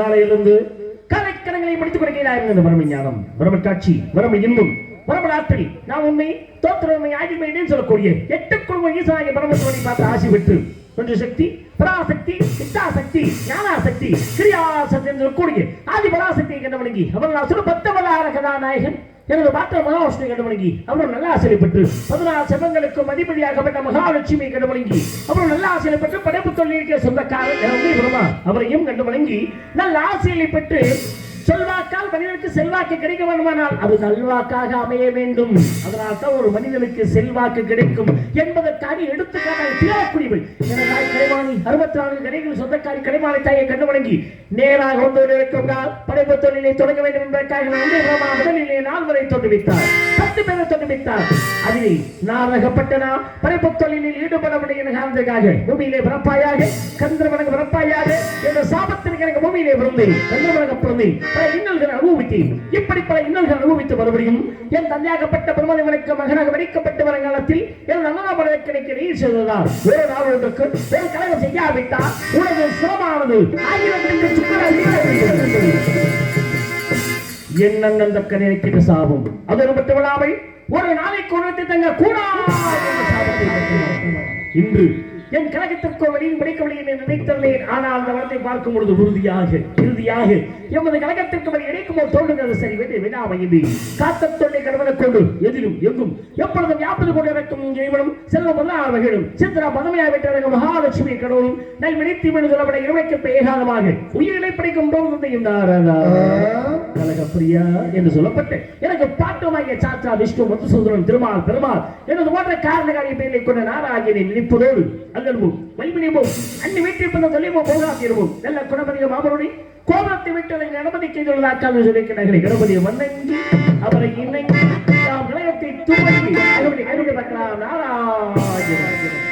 நாளையிலிருந்து கலைக்கணங்களை முடித்துக் கொடுக்கிறார்கள். பிரம்ம ஞானம், பிரம்ம காட்சி, பிரம்ம இன்பம், பிரம்ம ராத்திரி, நான் உண்மை தோற்றமை ஆகிமேனே சொல்லக்கூடிய 8 குழும ஈசாய பிரம்மத்துவனை பார்த்து ஆசி பெற்று கொஞ்சம் சக்தி, பராசக்தி, சித்தாசக்தி, ஞானாசக்தி, கிரியாசக்தி என்று சொல்லக்கூடிய ஆதி பராசக்தியை கண்டவணங்கி அவர் நான் சொல்ல 10 வல்லார கதாநாயகன் எனது பாத்திர மகாவிஷ்ணு கண்டவணங்கி அவரும் நல்ல ஆசையை பெற்று 14 செல்வங்களுக்கும் அதிபதியாகப்பட்ட மகாலட்சுமியை கண்டவணங்கி அவரும் நல்ல ஆசையை பெற்று படைப்பு தொழிலுக்கு சொந்தக்காரர் அவரையும் கண்டவணங்கி நல்ல ஆசையை பெற்று சொல்வாக்கால் மனிதனுக்கு செல்வாக்கு கிடைக்க வேண்டுமானால் அது நல்வாக்காக அமைய வேண்டும். அதனால் தான் ஒரு மனிதனுக்கு செல்வாக்கு கிடைக்கும் என்பதற்காக எடுத்துக்காட்டாக திராக்குடிகள் எனதாய் கலைமானி 64 கடைகள் சொந்தக்காரி கலைமானி தாயை கண்டு வணங்கி நேராக கொண்டு இருக்கிறார். படைப்பு தொழிலை தொடங்க வேண்டும் என்பதற்காக முதலிலே 4 வரை தோற்றுவித்தார், 10 பேரை தோற்றுவித்தார். அதிலே நாரகப்பட்டனா படைப்பு தொழிலில் ஈடுபட முடியும் காரணத்துக்காக பூமியிலே பிறப்பாயாக கந்திரவனங்க பிறப்பாயாக என்ற சாபத்திற்கு எனக்கு பூமியிலே பிறந்தேன், கந்திரவனங்க பிறந்தேன். பல இன்னல்கள் அனுபவித்தேன். இப்படி பல இன்னல்கள் அனுபவித்து மறுபடியும் என் தந்தையாகப்பட்ட பிரம்மதேவனுக்கு மகனாக வடிக்கப்பட்டு வரும் காலத்தில் என் அண்ணாமலைக்கு எனக்கு நீர் செய்ததால் வேறு நாளுக்கு ஒரு கலகம் செய்யாவிட்டால் உனது சிரமானது 1000 என் அண்ணன் தக்க நினைக்கிற சாபம் அது மட்டும் விடாமல் ஒரு நாளைக்கு உணர்த்தி தங்க கூடாது. இன்று என் கழகத்திற்கோ வழியும் பிடிக்கவில்லை என்று நினைத்தேன். ஆனால் அந்த வரத்தை பார்க்கும் பொழுது இறுதியாக எமது கழகத்திற்கு வழி இணைக்குமோ தோன்றுகிறது. சரி வெற்றி வினாமையின்றி காத்த தொண்டை கடவுளை கொண்டு எதிலும் எங்கும் எப்பொழுதும் யாப்பது கொண்டு இறக்கும் இறைவனும் செல்வம் மகிழும் சித்திரா பதமையாய் விட்டு மகாலட்சுமி கடவுளும் நல் வினைத்தி சொல்லப்பட இறைமைக்கு ஏகாதமாக உயிரிழை படிக்கும் போதும் கழகப்பிரியா என்று சொல்லப்பட்டு எனக்கு பாட்டுமாகிய சாத்தா விஷ்ணு மதுசூதரன் திருமால் பெருமாள் எனது போன்ற காரணகாரிய பெயரை கொண்ட நாராயணனை நினைப்பதோடு அல்லவும் வைமினியமும் அன்னி வீட்டில் தொழிலும் போகாதிருவும் நல்ல குணபதிய மாமருடைய கோபத்தை விட்டு அனுமதி செய்துள்ளதாக்காக சொல்லிக்கிறார்களே. கணபதியை வணங்கி அவரை இணங்கி நாம் நிலையத்தை துவங்கி அவருடைய கருவியை பார்க்கலாம். நாராயணன்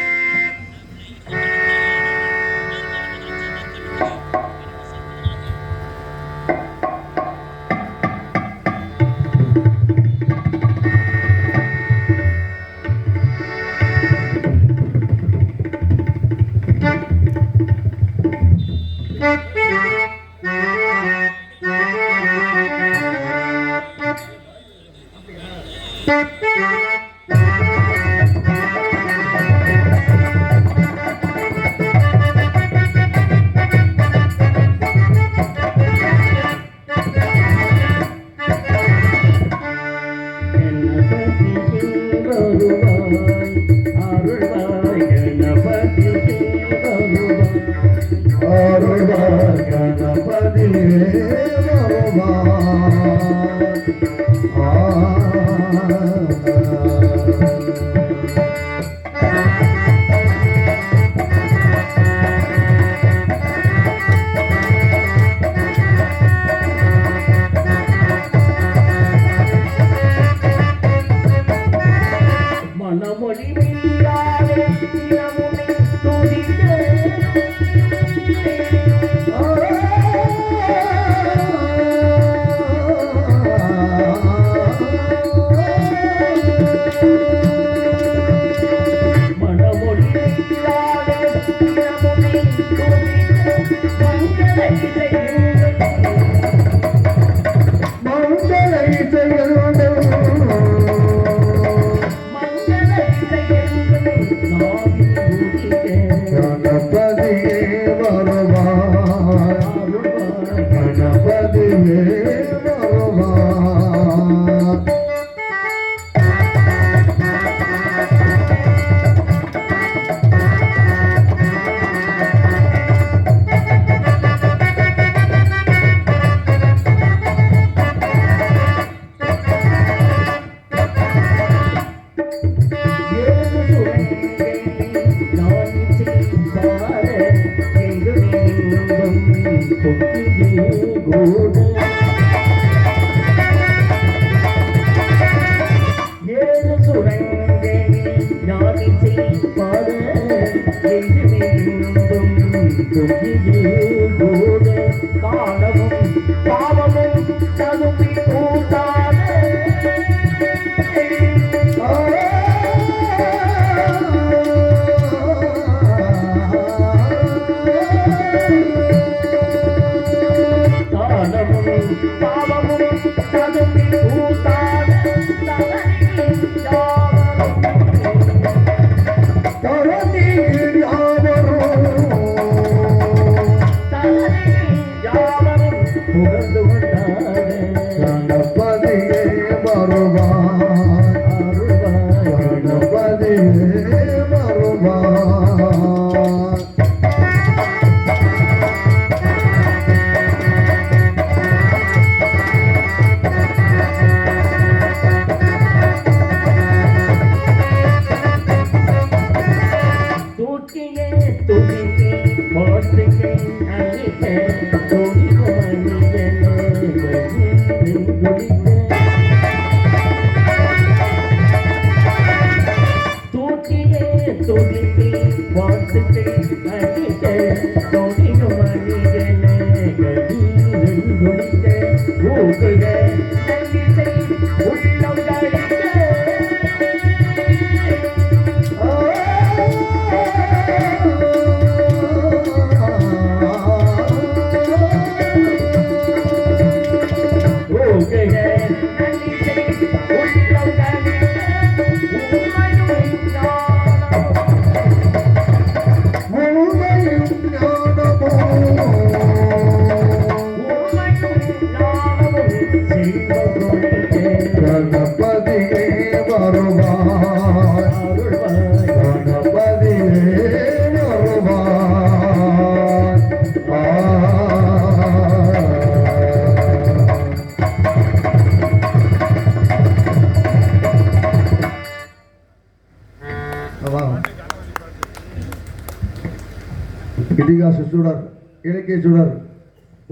இதிகாச சுடர் இலக்கிய சுடர்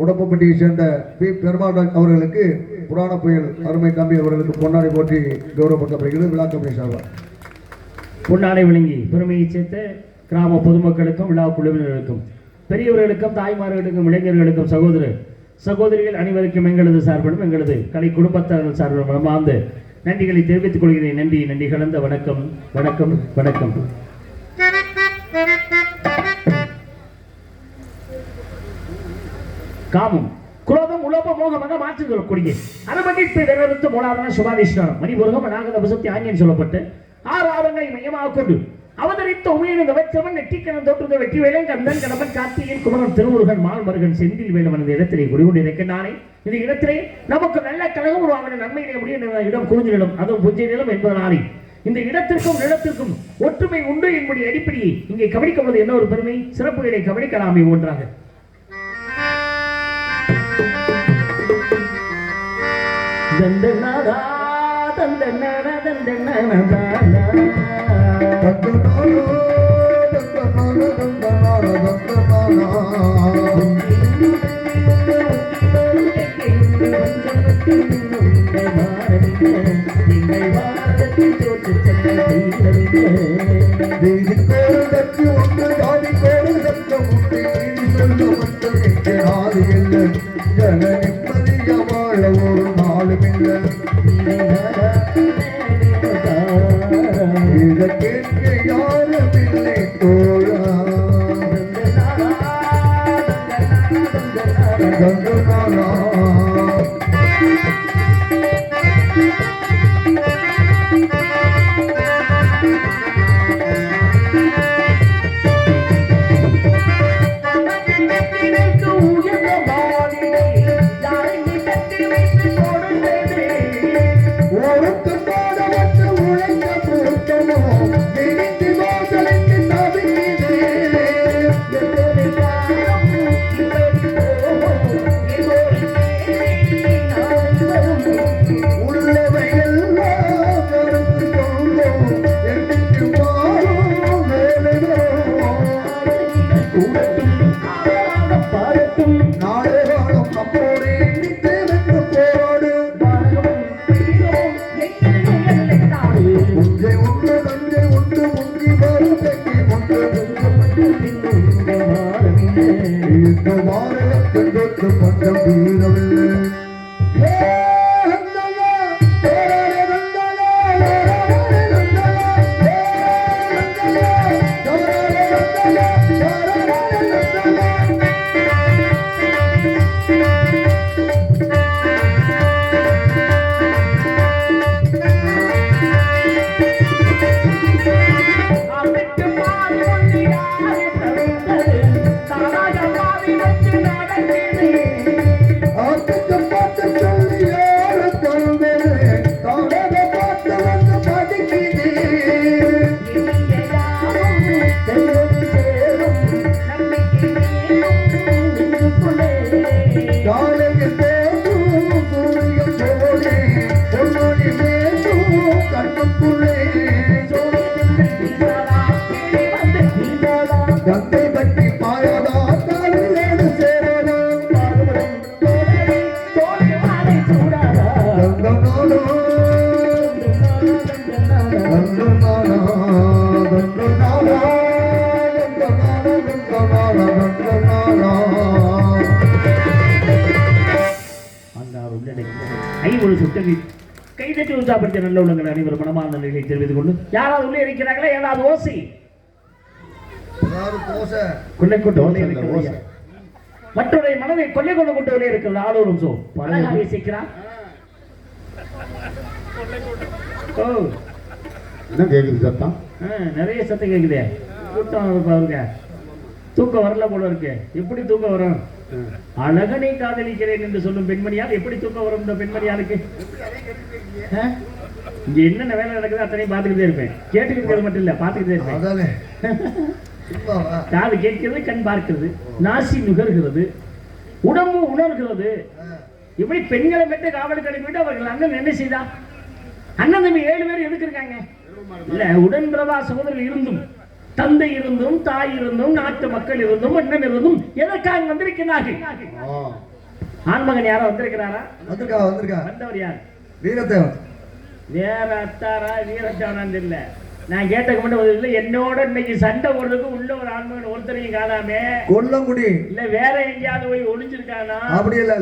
உடம்பப்பட்டியை சேர்ந்த பி பெருமாள் அவர்களுக்கு புராண புயல் அருமை தம்பி அவர்களுக்கு பொன்னாடை போற்றி கௌரவப்படுத்தப்படுகிறது விழா கமிட்டி சார்பாக. பொன்னாடை வழங்கி பெருமையை சேர்த்து கிராம பொதுமக்களுக்கும் விழா குழுவினர்களுக்கும் பெரியவர்களுக்கும் தாய்மார்களுக்கும் இளைஞர்களுக்கும் சகோதரிகள் அனைவருக்கும் எங்களது சார்பிலும் எங்களது கலை குடும்பத்தார்கள் சார்பிலும் மனமார்ந்த நன்றிகளை தெரிவித்துக் கொள்கிறேன். நன்றி கலந்த வணக்கம் வணக்கம் வணக்கம். காமம் குரோதம் உலோப மோகமாக மாற்றுதல் அனுமதிப்பு வெறுத்து மூலாதார சுபாதீஸ்வரம் மணிபுரகம் நாகத வசத்தி ஆங்கியம் சொல்லப்பட்டு 6 ஆவங்களை மையமாக கொண்டு அவதரித்த உமையின் வச்சவன் நெட்டிக்கணம் தோற்றுத வெற்றி வேலை கந்தன் கடம்பன் கார்த்திகேயன் குமரன் திருமுருகன் மால்மருகன் செந்தில் வேலவன் இந்த இடத்திலே குடிகொண்டிருக்கின்றானே. இந்த இடத்திலே நமக்கு நல்ல கழகம் உருவாக நன்மையிலே முடிய இடம் குறிஞ்ச நிலம் அதுவும் புஞ்சை நிலம் என்பதனாலே இந்த இடத்திற்கும் நிலத்திற்கும் ஒற்றுமை உண்டு என்பதை அடிப்படையை இங்கே கவனிக்கப்படுவது என்ன ஒரு பெருமை சிறப்புகளை கவனிக்கலாமே. ஒன்றாக தந்தனாரா தந்தனாரா தந்தனாரா கைதட்டி உற்சாகப்படுத்திய நல்ல உள்ளங்கள் அனைவரும் மனமான நிலையை தெரிவித்துக் கொண்டு யாராவது உள்ளே இருக்கிறாங்களா? ஏதாவது ஓசை மற்றொரு மனதை கொள்ளை கொண்டு கொண்டு வெளியே இருக்கிறது ஆளோரும் சோ பழகாக இசைக்கிறான். சத்தம் நிறைய சத்தம் கேக்குதே. கூட்டம் பாருங்க. தூக்கம் வரல போல இருக்கு. எப்படி தூக்கம் வரும்? அழகனை காதலிக்கிறேன் என்று சொல்லும் பெண்மணியால் எப்படி தூக்கம் வரும்? இந்த பெண்மணியாளுக்கு இங்க என்னென்ன வேலை நடக்குது அத்தனையும் பார்த்துக்கிட்டே இருப்பேன். கேட்டுக்கிறது மட்டும் இல்ல, பார்த்துக்கிட்டே இருப்பேன். காது கேட்கிறது, கண் பார்க்கிறது, நாசி நுகர்கிறது, உடம்பு உணர்கிறது. இப்படி பெண்களை பெற்ற காவலுக்கு அனுப்பிட்டு அவர்கள் அண்ணன் என்ன செய்தா? அண்ணன் தம்பி 7 பேர் எதுக்கு இருக்காங்க? இல்ல உடன் பிரபா சகோதரர்கள் இருந்தும் தந்தை இருந்தும் தாய் இருந்தும் நாட்டு மக்கள் இருந்தும் அண்ணன் இருந்தும் எதற்காக வந்திருக்கிறார்கள்? ஆண்மகன் யாரோ வந்திருக்கிறாரா? வந்திருக்கா வந்தவர் யார்? வீரத்தேவன். வேற அத்தாரா வீரத்தேவனான்னு தெரியல. நான் கேட்டக்கு மட்டும் என்னோட இன்னைக்கு சண்டை போடுறதுக்கு உள்ள ஒரு ஆண்மகன் ஒருத்தரையும் காணாமே. கொல்லங்குடி இல்ல வேற எங்கேயாவது போய் ஒளிஞ்சிருக்கானா? அப்படி இல்ல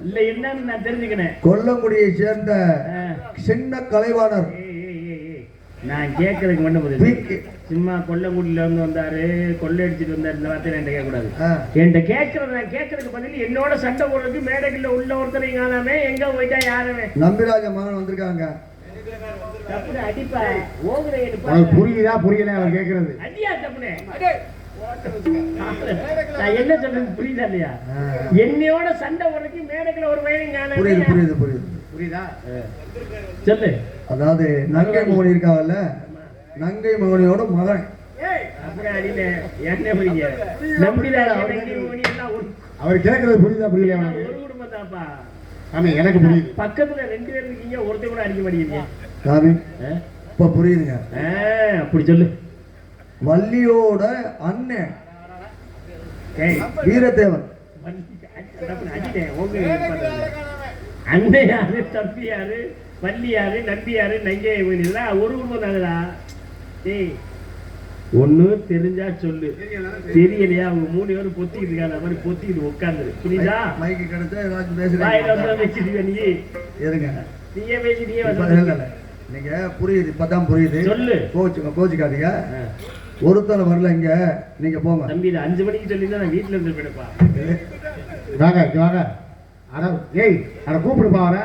இல்ல என்னன்னு நான் தெரிஞ்சுக்கிறேன். கொல்லங்குடியை சேர்ந்த சின்ன கலைவாணர். நான் கேட்கறதுக்கு மட்டும் பதில். சும்மா கொல்லங்குடியில இருந்து வந்தாரு, கொள்ளை அடிச்சுட்டு வந்தாரு, இந்த வார்த்தை என்கிட்ட கேட்கக்கூடாது. என்கிட்ட கேட்கறதுக்கு பதில் என்னோட சண்டை போடுறதுக்கு மேடைக்குள்ள உள்ள ஒருத்தரையும் காணாமே. எங்க போயிட்டா யாருமே? நம்பிராஜ மகன் வந்திருக்காங்க. அடிப்பா புரியுதா புரியல அவர் கேட்கறது? அடியா தப்புனே. நான் என்ன சொல்றது புரியுதா இல்லையா? என்னையோட சண்டை போடுறதுக்கு மேடைக்குள்ள ஒரு பையனையும் காணாமே. புரியுதா? சொல்லு. அதாவது நங்கை மகன் இருக்காங்கல்ல, நங்கை மகனியோட மகன். அவர் கேட்கறது புரியுதா புரியல? ஒரு குடும்பம் தான்ப்பா. எனக்கு புரியுது. பக்கத்துல 2 பேர் இருக்கீங்க, ஒருத்தர் கூட அடிக்க மாட்டீங்க. சாமி இப்ப புரியுதுங்க. அப்படி சொல்லு. வள்ளியோட அண்ணன் வீரத்தேவன். அண்ணன் யாரு, தம்பி யாரு, வள்ளி யாரு, நம்பி யாரு, நங்கை ஒரு குடும்பம் தாங்கடா. டேய் ஒண்ணு தெரிஞ்சா சொல்லு, தெரியலையா அவங்க 3 பேரும் பொத்திக்கிட்டு இருக்காங்க. அந்த மாதிரி பொத்திக்கிட்டு உட்காந்துரு. புரியுதா? மைக்கு கிடைச்சா ஏதாச்சும் பேசுறீங்க. இருங்க, நீயே பேசிட்டீங்க. நீங்க புரியுது, இப்பதான் புரியுது. சொல்லு. கோச்சுக்காதீங்க. ஒருத்தர வரல இங்க, நீங்க போங்க. தம்பி 5 மணிக்கு சொல்லியிருந்தா நான் வீட்டுல இருந்து போயிடுப்பா. வாங்க. அட ஏய், அட கூப்பிடுப்பா வர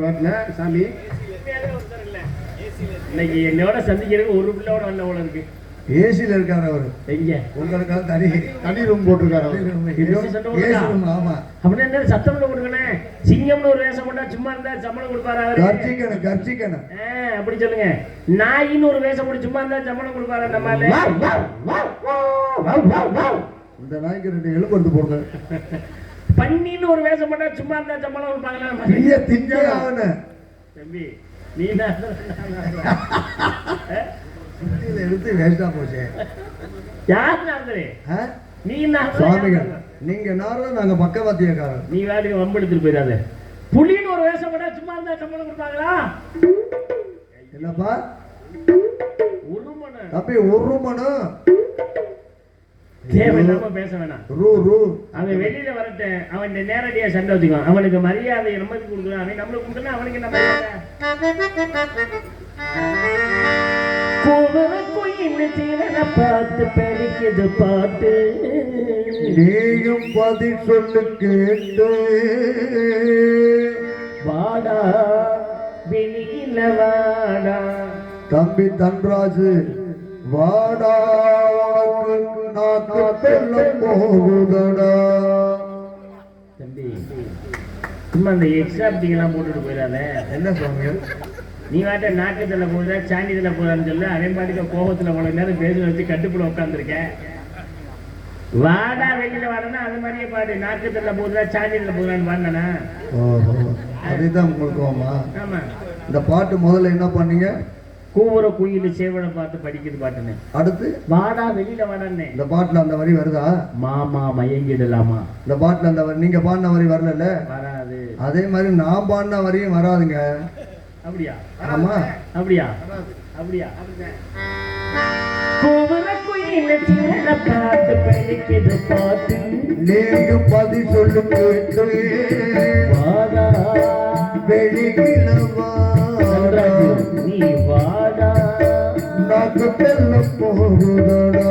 வீட்டுல. சாமி இன்னைக்கு என்னோட சந்திக்கிறதுக்கு ஒரு பிள்ளையோட வரல போல இருக்கு. ஏசில இருக்காரு அவரு. எங்க? உங்களுக்காக தனி ரூம் போட்டிருக்காரு. ஆமா. அப்படின்னா என்ன சத்தம்ல கொடுக்கணே? சிங்கம்னு ஒரு வேஷம் போட்டா சும்மா இருந்தா சம்பளம் கொடுப்பாரு அவரு. கர்ச்சிக்கணும். அப்படி சொல்லுங்க. நாயின்னு ஒரு வேஷம் போட்டு சும்மா இருந்தா சம்பளம் கொடுப்பாரு. நம்மால இந்த நாய்க்கு 2 எலும்பு எடுத்து போடுங்க. பன்னின்னு ஒரு வேஷம் போட்டா சும்மா இருந்தா சம்பளம் கொடுப்பாங்களா? தம்பி நீ எடுத்து வேஸ்டா போச்சு. யார் நாரதரே? நீ சுவாமிகள். நீங்க நாரத, நாங்க பக்கவாத்தியக்காரர். நீ வேலைக்கு வம்பு எடுத்துட்டு போயிடாத. புலின்னு ஒரு வேஷம் போட்டா சும்மா இருந்தா சம்பளம் கொடுப்பாங்களா? என்னப்பா உருமன தம்பி? உருமனு தேவையில்லாம பேச வேணாம். அவன் வெளியில வரட்டும், அவன் நேரடியா சண்டை வச்சுக்குவான். அவனுக்கு மரியாதை நமக்கு கொடுக்குறான், அவன் நம்மளுக்கு கொடுக்கணும். அவனுக்கு என்ன பார்த்து படிக்குது பாட்டு. நீயும் பதில் சொல்லு கேட்டு. வாடா வெளியில வாடா தம்பி தன்ராஜு, வாடா நாக்கு செல்லம் போகுதடா. தம்பி சும்மா அந்த எக்ஸாப்டிங் எல்லாம் போட்டுட்டு போயிடாத. என்ன சுவாமிகள்? நீ வாட்ட நாக்கத்துல போகுதா சாண்டியத்துல போதான்னு சொல்லு. அவன் பாட்டுக்க கோபத்துல போன நேரம் பேச வச்சு கட்டுப்புல உட்காந்துருக்கேன். வாடா வெளியில வாடனா அது மாதிரியே பாடு. நாக்கத்துல போகுதா சாண்டியத்துல போகுதான்னு பாடினா. அதுதான் உங்களுக்கு கோமா? ஆமா. இந்த பாட்டு முதல்ல என்ன பண்ணீங்க? கூவுற குயில சேவனை பார்த்து படிக்குது பாட்டுன்னு. அடுத்து வாடா வெளியில வாடன்னு. இந்த பாட்டுல அந்த வரி வருதா? மாமா மயங்கிடலாமா? இந்த பாட்டுல அந்த வரி, நீங்க பாடின வரி வரல. வராது. அதே மாதிரி நான் பாடின வரியும் வராதுங்க. அப்படியா? ஆமா. அப்படியா? கூவுற குயில சேவனை பார்த்து படிக்குது பாட்டு. நீயும் பதில் சொல்லு கேட்டு. வாடா வெளியில வாடா, நீ வாடா நாக்கு செல்லம் போகுதடா.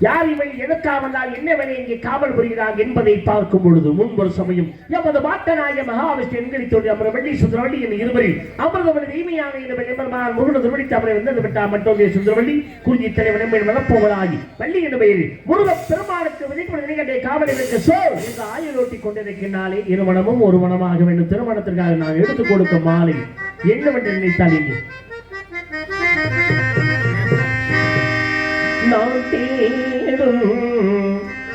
யார் இவை எதற்காவதால் என்னவனை இங்கே காவல் புரிகிறார் என்பதை பார்க்கும் பொழுது முன்பொரு சமயம் எமது மாட்டநாய மகாவிஷ்ணு எண்களை தோன்றி அமர் வெள்ளி சுந்தரவள்ளி என் இருவரில் அமர்ந்தவன் தீமையான என்பர் முருகன் திருவடித்து அவரை வந்தது விட்டார் மற்றொரு சுந்தரவள்ளி குறிஞ்சி தலைவன் என்பது மனப்போவலாகி வள்ளி என்ற பெயரில் முருக பெருமானுக்கு விதிப்பதை காவலருக்கு சோ என்று ஆயுளோட்டி கொண்டிருக்கின்றாலே இருமணமும் ஒரு மனமாக வேண்டும் திருமணத்திற்காக நான் எடுத்துக் கொடுக்கும் மாலை என்னவென்று நினைத்தால் இங்கே நான் தேடும்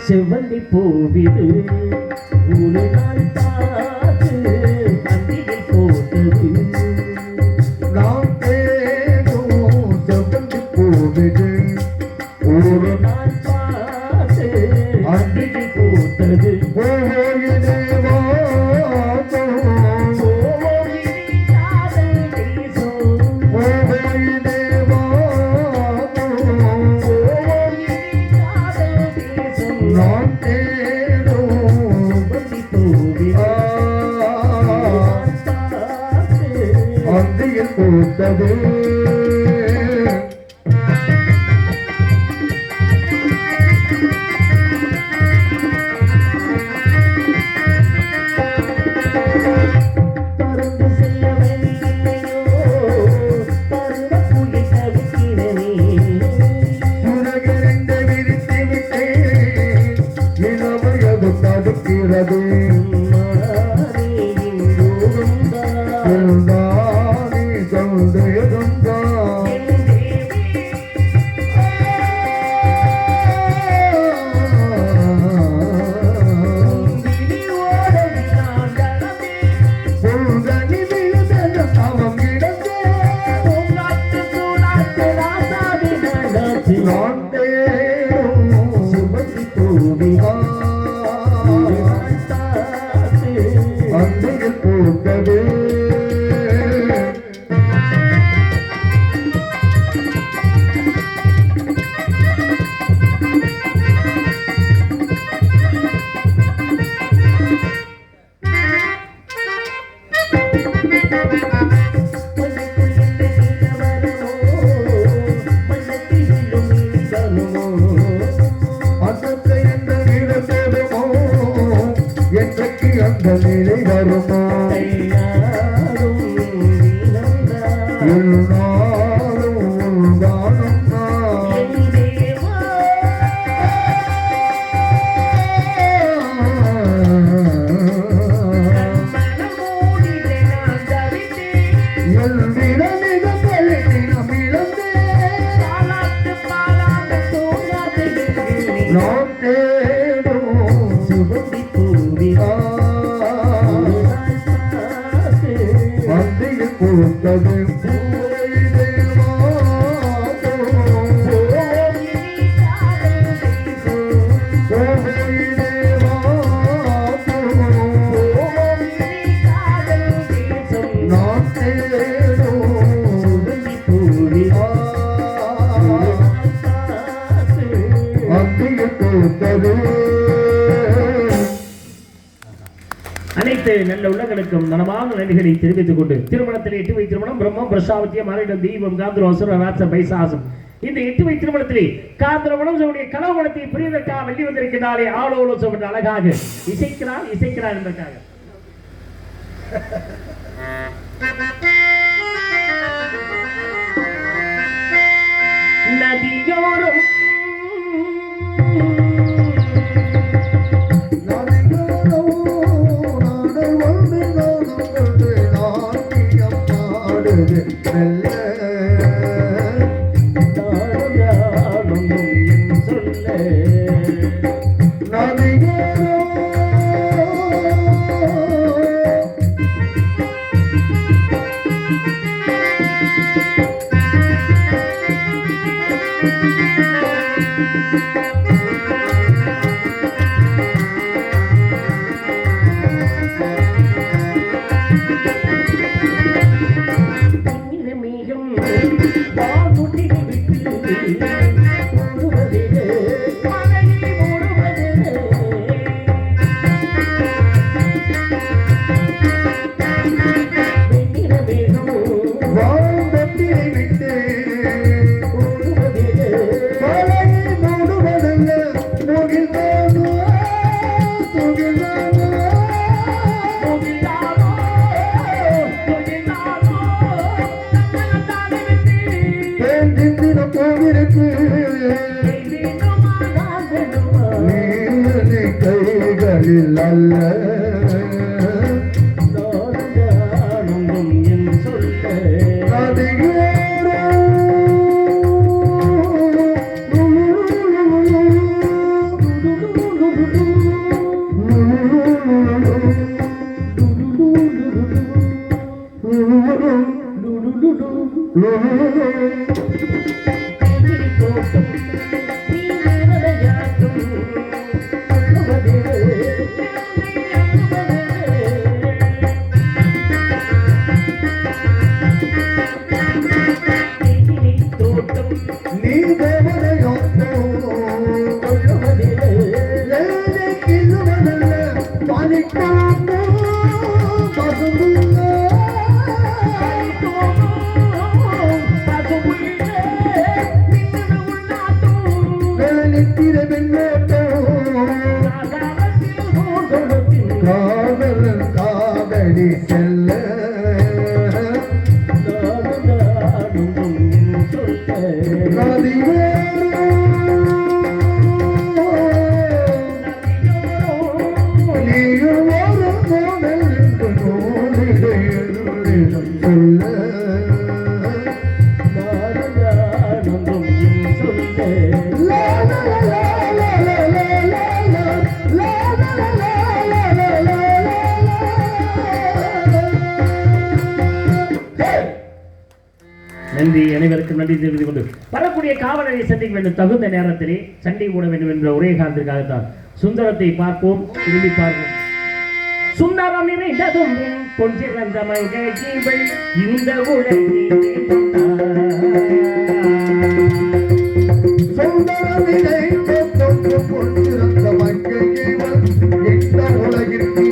செவ்வந்தி பூவிது ஒரு நாள் பார்த்து அந்தியில் போட்டது நான் தேடும் செவ்வந்தி பூவிது ஒரு நாள் பார்த்து அந்தியில் போட்டது அனைத்து நல்ல உள்ளங்களுக்கும் மனமான நன்றிகளை தெரிவித்துக் கொண்டு திருமணத்தில் 8 வை திருமணம் பிரம்மம் பிரசாவத்தியம் மாரிடம் தெய்வம் காந்திரோசர் ராசர் பைசாசம் இந்த 8 வை திருமணத்திலே காந்திரமணம் அவருடைய கலவணத்தை புரிவதற்காக வெள்ளி வந்திருக்கிறாரே ஆளோலோசம் என்று அழகாக இசைக்கிறார் என்பதற்காக நதியோரம் சொல்ல நாதங்கானந்தம் என் சொல்ல நீ தேவதையோ பாலிக்காமோ பசுமுள்ள நித்திர வெண்ணோட்டோ காதல் காதலி செல்ல நன்றி, அனைவருக்கும் நன்றி தெரிவித்துக் கொண்டு வரக்கூடிய காவலரை சந்திக்க வேண்டும். தகுந்த நேரத்திலே சண்டை போட வேண்டும் என்ற ஒரே காரணத்திற்காகத்தான் சுந்தரத்தை பார்ப்போம், திரும்பி பார்ப்போம். சுந்தரம் நிறைந்ததும் பொன்சிறந்த மங்கை இந்த உலகிலே பொன்சிறந்த மங்கை இந்த உலகிற்கு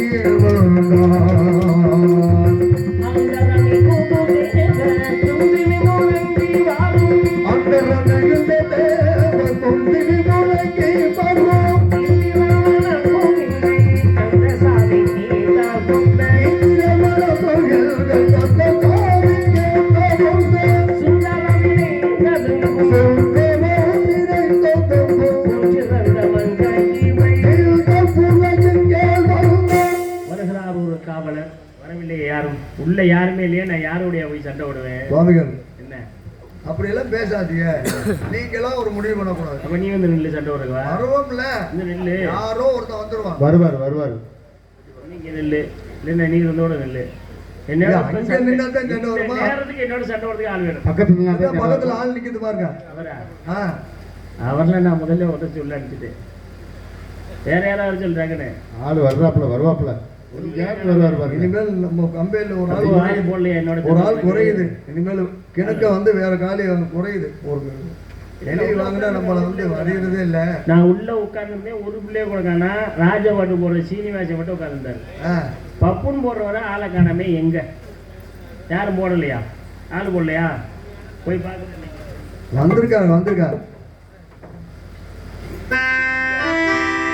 உள்ள யாருமே இல்லையா, நான் யாரோடைய போய் சண்டை விடுவேன்? சுவாமிகள் என்ன அப்படி எல்லாம் பேசாதீங்க, நீங்களாம் ஒரு முடிவு பண்ணக்கூடாது. அப்ப நீ வந்து நில்லு சண்டை விடுவா? வருவோம்ல, இந்த நில்லு, யாரோ ஒருத்தன் வந்துருவான். வருவார் நீங்க நில்லு, இல்ல நீங்க வந்தோட நில்லு. என்னோட நேரத்துக்கு என்னோட சண்டை விடுறதுக்கு ஆள் வேணும். பக்கத்துல ஆள் நிக்குது பாருங்க. அவர்லாம் நான் முதல்ல உடச்சு உள்ள அனுப்பிச்சிட்டேன். வேற யாராவது சொல்றாங்கன்னு ஆள் வருவாப்ல இனிமேல் நம்ம கம்பெனில ஒரு ஆள் போடலையா? என்னோட ஒரு ஆள் குறையுது. இனிமேல் கிணக்க வந்து வேற காலி குறையுது. ஒரு எழுதி வாங்கினா நம்மள வந்து அறியறதே இல்ல. நான் உள்ள உட்கார்ந்துருந்தேன், ஒரு பிள்ளைய கூட காணா. ராஜபாட்டு போடுற சீனிவாசன் மட்டும் உட்கார்ந்துருந்தாரு. பப்புன்னு போடுறவரை ஆளை காணாமே. எங்க யாரும் போடலையா? ஆள் போடலையா? போய் பார்க்க வந்திருக்காரு